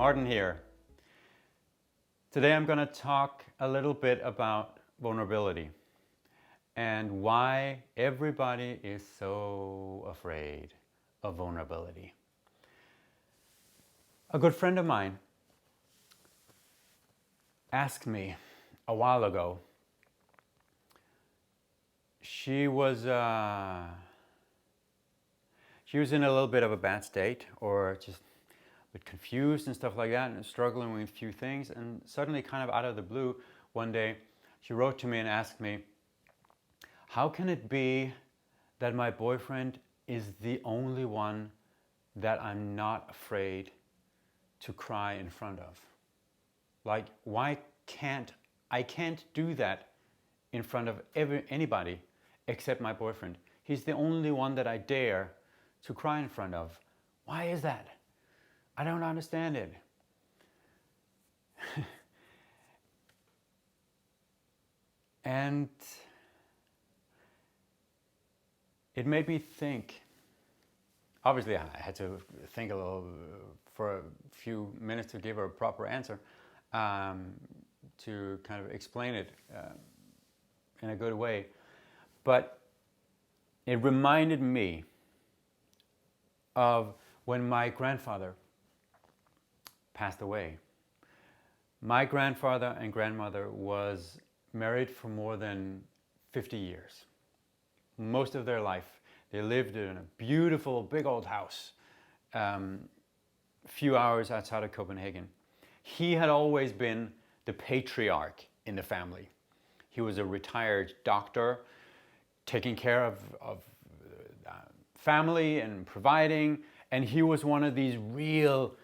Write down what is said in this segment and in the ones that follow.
Martin here. Today I'm going to talk a little bit about vulnerability and why everybody is so afraid of vulnerability. A good friend of mine asked me a while ago. She was in a little bit of a bad state, or just a bit confused and stuff like that, and struggling with a few things. And suddenly, kind of out of the blue, one day, she wrote to me and asked me, how can it be that my boyfriend is the only one that I'm not afraid to cry in front of? Like, why can't I do that in front of anybody except my boyfriend? He's the only one that I dare to cry in front of. Why is that? I don't understand it. And it made me think. Obviously, I had to think a little for a few minutes to give her a proper answer, to kind of explain it in a good way. But it reminded me of when my grandfather passed away. My grandfather and grandmother was married for more than 50 years. Most of their life, they lived in a beautiful big old house, a few hours outside of Copenhagen. He had always been the patriarch in the family. He was a retired doctor, taking care of family and providing, and he was one of these real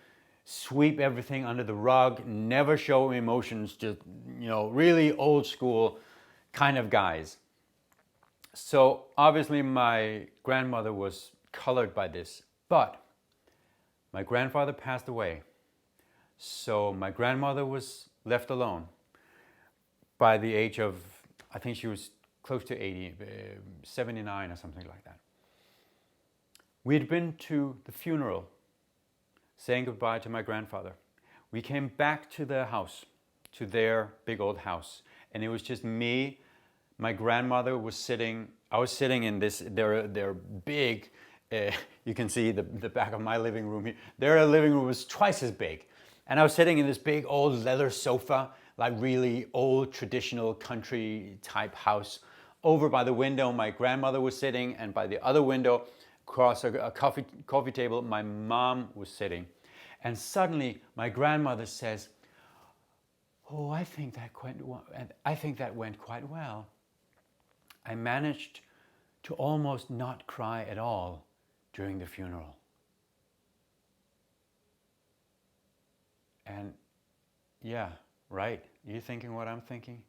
sweep everything under the rug, never show emotions, just, really old school kind of guys. So obviously my grandmother was colored by this, but my grandfather passed away. So my grandmother was left alone by the age of, I think she was close to 80, 79 or something like that. We'd been to the funeral, saying goodbye to my grandfather. We came back to their house, to their big old house, and it was just me. My grandmother was sitting. I was sitting in this. Their big. You can see the back of my living room here. Their living room was twice as big, and I was sitting in this big old leather sofa, like really old traditional country type house. Over by the window, my grandmother was sitting, and by the other window, across a coffee table, my mom was sitting. And suddenly my grandmother says, "Oh, I think that went quite well. I managed to almost not cry at all during the funeral." And yeah, right, you thinking what I'm thinking?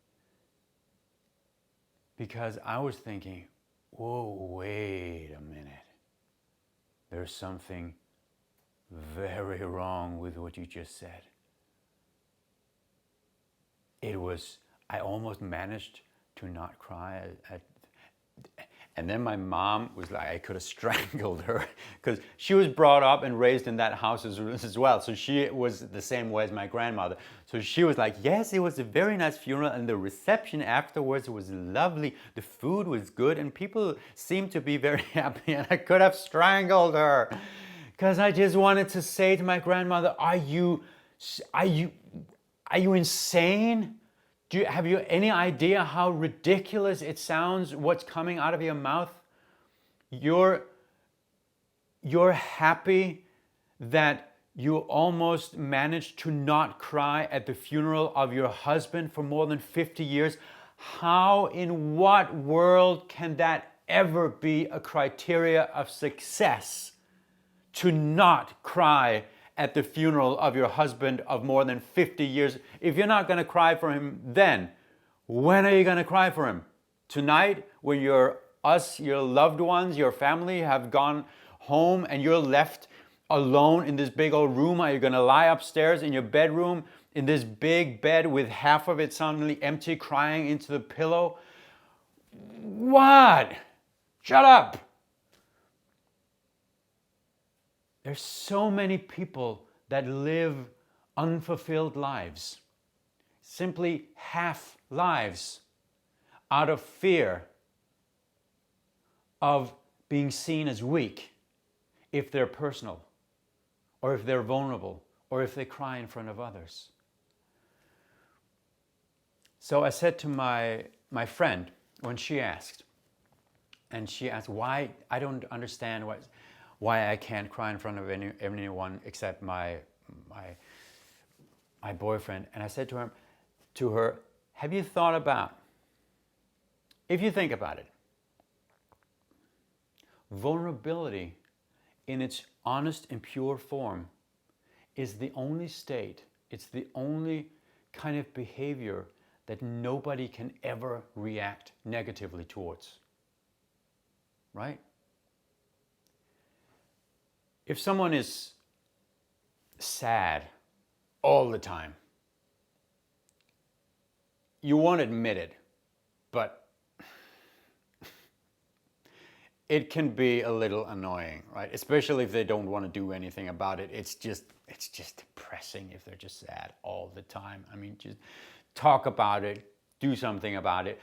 Because I was thinking, whoa, wait a minute. There's something very wrong with what you just said. I almost managed to not cry and then my mom was like, I could have strangled her, because she was brought up and raised in that house as well. So she was the same way as my grandmother. So she was like, yes, it was a very nice funeral, and the reception afterwards was lovely. The food was good, and people seemed to be very happy, and I could have strangled her. Because I just wanted to say to my grandmother, are you insane? Have you any idea how ridiculous it sounds, what's coming out of your mouth? You're happy that you almost managed to not cry at the funeral of your husband for more than 50 years. How, in what world can that ever be a criteria of success? To not cry at the funeral of your husband of more than 50 years. If you're not going to cry for him then, when are you going to cry for him? Tonight, when your loved ones, your family have gone home and you're left alone in this big old room? Are you going to lie upstairs in your bedroom in this big bed with half of it suddenly empty, crying into the pillow? What? Shut up! There's so many people that live unfulfilled lives, simply half lives, out of fear of being seen as weak if they're personal, or if they're vulnerable, or if they cry in front of others. So I said to my friend, when she asked why, I don't understand why I can't cry in front of anyone except my boyfriend. And I said to her, have you thought about, if you think about it, vulnerability in its honest and pure form is the only state, it's the only kind of behavior that nobody can ever react negatively towards. Right? If someone is sad all the time, you won't admit it, but it can be a little annoying, right? Especially if they don't want to do anything about it. It's just depressing if they're just sad all the time. I mean, just talk about it, do something about it.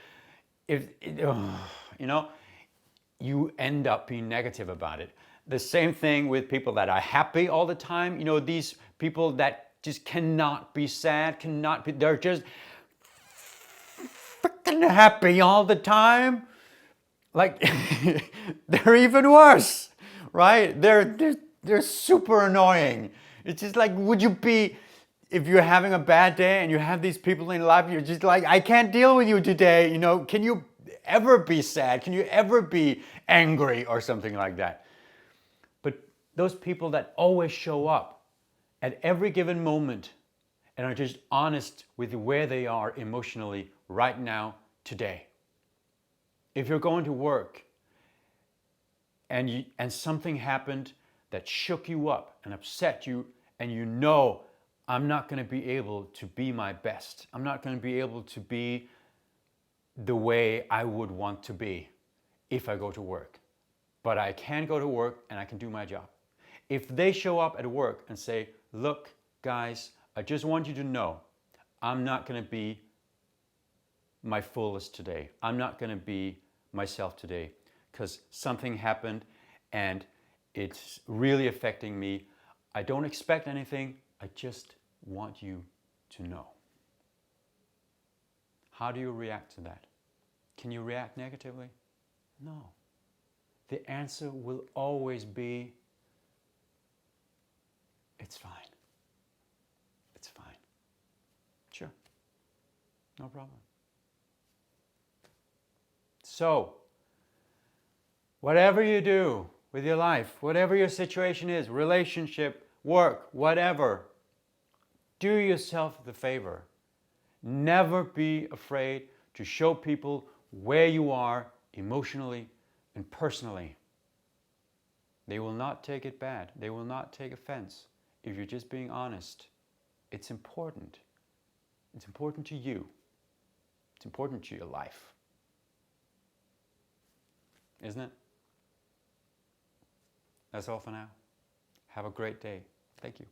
You end up being negative about it. The same thing with people that are happy all the time. These people that just cannot be sad, they're just freaking happy all the time. Like, they're even worse, right? They're super annoying. It's just like, if you're having a bad day and you have these people in life, you're just like, I can't deal with you today. Can you ever be sad? Can you ever be angry or something like that? But those people that always show up at every given moment and are just honest with where they are emotionally right now, today. If you're going to work and something happened that shook you up and upset you, and I'm not going to be able to be my best. I'm not going to be able to be the way I would want to be if I go to work. But I can go to work and I can do my job. If they show up at work and say, look, guys, I just want you to know, I'm not going to be my fullest today. I'm not going to be myself today because something happened and it's really affecting me. I don't expect anything. I just want you to know. How do you react to that? Can you react negatively? No. The answer will always be, it's fine. It's fine. Sure. No problem. So, whatever you do with your life, whatever your situation is, relationship, work, whatever, do yourself the favor. Never be afraid to show people where you are emotionally and personally. They will not take it bad. They will not take offense if you're just being honest. It's important. It's important to you. It's important to your life. Isn't it? That's all for now. Have a great day. Thank you.